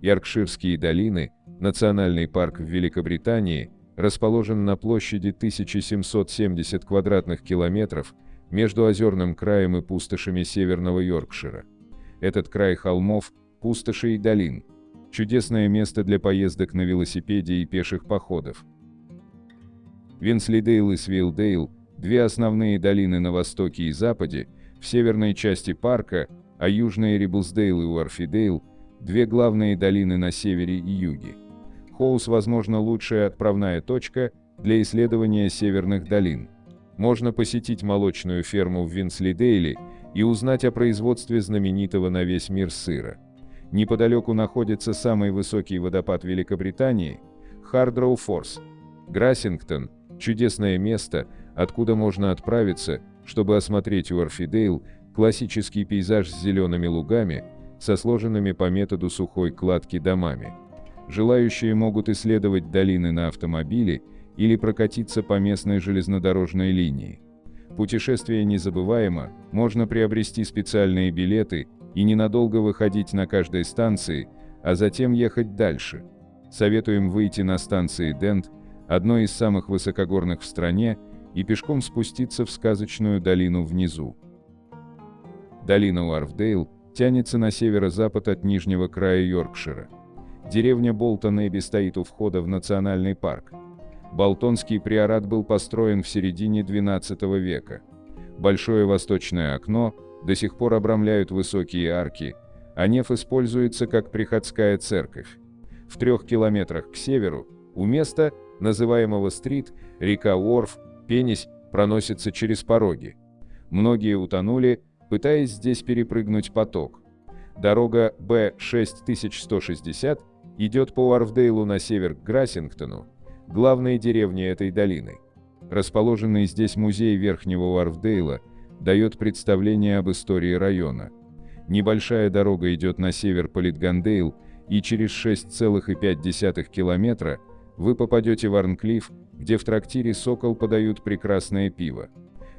Йоркширские долины, национальный парк в Великобритании, расположен на площади 1770 квадратных километров между озерным краем и пустошами Северного Йоркшира. Этот край холмов, пустошей и долин. Чудесное место для поездок на велосипеде и пеших походов. Винслидейл и Свилдейл – две основные долины на востоке и западе, в северной части парка, а южные Риблсдейл и Уорфидейл – две главные долины на севере и юге. Хоус, возможно, лучшая отправная точка для исследования северных долин. Можно посетить молочную ферму в Винслидейле и узнать о производстве знаменитого на весь мир сыра. Неподалеку находится самый высокий водопад Великобритании – Хардроу Форс. Грассингтон – чудесное место, откуда можно отправиться, чтобы осмотреть Уорфидейл, классический пейзаж с зелеными лугами, со сложенными по методу сухой кладки домами. Желающие могут исследовать долины на автомобиле или прокатиться по местной железнодорожной линии. Путешествие незабываемо, можно приобрести специальные билеты и ненадолго выходить на каждой станции, а затем ехать дальше. Советуем выйти на станции Дент, одной из самых высокогорных в стране, и пешком спуститься в сказочную долину внизу. Долина Уорфдейл тянется на северо-запад от нижнего края Йоркшира. Деревня Болтон-Эбби стоит у входа в национальный парк. Болтонский приорат был построен в середине XII века. Большое восточное окно до сих пор обрамляют высокие арки, а неф используется как приходская церковь. В 3 километрах к северу, у места, называемого Стрит, река Уорф, пенясь, проносится через пороги. Многие утонули, пытаясь здесь перепрыгнуть поток. Дорога Б-6160 идет по Уорфдейлу на север к Грассингтону, главной деревне этой долины. Расположенный здесь музей Верхнего Уорфдейла дает представление об истории района. Небольшая дорога идет на север по Литгандейл, и через 6,5 километра вы попадете в Арнклифф, где в трактире «Сокол» подают прекрасное пиво.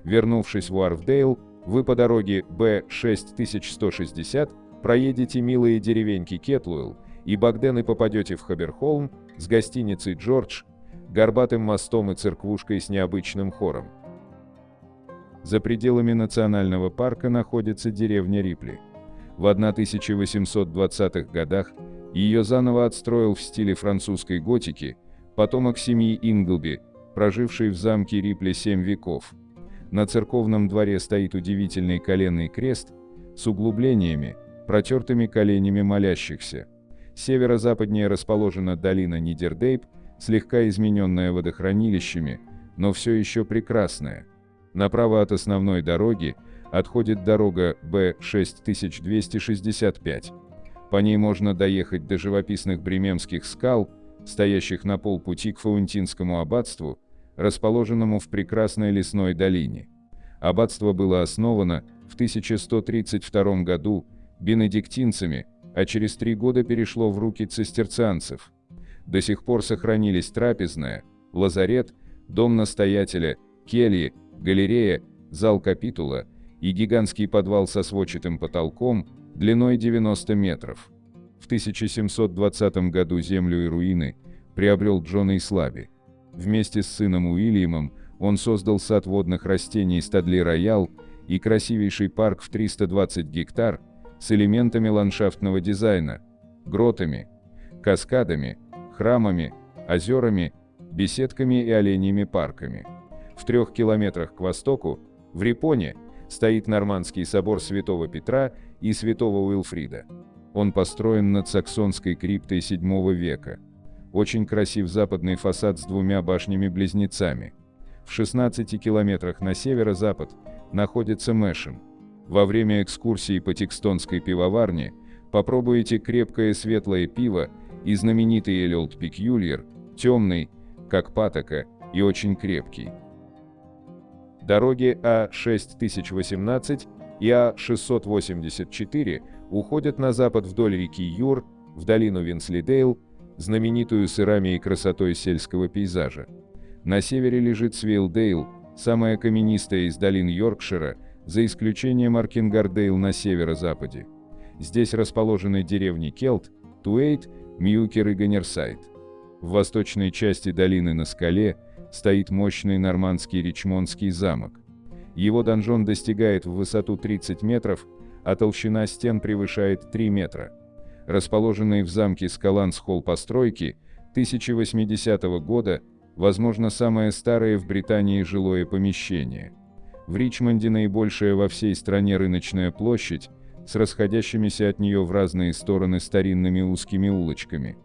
Вернувшись в Уорфдейл, вы по дороге Б-6160 проедете милые деревеньки Кетлуэлл и Багден и попадете в Хаберхолм с гостиницей «Джордж», горбатым мостом и церквушкой с необычным хором. За пределами национального парка находится деревня Рипли. В 1820-х годах ее заново отстроил в стиле французской готики потомок семьи Инглби, проживший в замке Рипли 7 веков. На церковном дворе стоит удивительный коленный крест с углублениями, протертыми коленями молящихся. Северо-западнее расположена долина Нидердейп, слегка измененная водохранилищами, но все еще прекрасная. Направо от основной дороги отходит дорога Б-6265. По ней можно доехать до живописных Бремемских скал, стоящих на полпути к Фаунтинскому аббатству, расположенному в прекрасной лесной долине. Аббатство было основано в 1132 году бенедиктинцами, а через 3 года перешло в руки цистерцианцев. До сих пор сохранились трапезная, лазарет, дом настоятеля, кельи, галерея, зал капитула и гигантский подвал со сводчатым потолком, длиной 90 метров. В 1720 году землю и руины приобрел Джон Ислаби. Вместе с сыном Уильямом он создал сад водных растений Стадли Роял и красивейший парк в 320 гектар с элементами ландшафтного дизайна, гротами, каскадами, храмами, озерами, беседками и оленьими парками. В 3 километрах к востоку, в Рипоне, стоит Нормандский собор Святого Петра и Святого Уилфрида. Он построен над саксонской криптой VII века. Очень красив западный фасад с 2 башнями-близнецами. В 16 километрах на северо-запад находится Мэшем. Во время экскурсии по Тикстонской пивоварне попробуйте крепкое светлое пиво и знаменитый Ale Old Peculiar, темный, как патока, и очень крепкий. Дороги А-6018 и А-684 уходят на запад вдоль реки Юр, в долину Винслидейл, знаменитую сырами и красотой сельского пейзажа. На севере лежит Свилдейл, самая каменистая из долин Йоркшира, за исключением Аркингардейл на северо-западе. Здесь расположены деревни Келт, Туэйт, Мьюкер и Ганнерсайд. В восточной части долины на скале стоит мощный нормандский Ричмондский замок. Его донжон достигает в высоту 30 метров, а толщина стен превышает 3 метра. Расположенные в замке Скаланс-Холл постройки 1080 года, возможно, самое старое в Британии жилое помещение. В Ричмонде наибольшая во всей стране рыночная площадь, с расходящимися от нее в разные стороны старинными узкими улочками.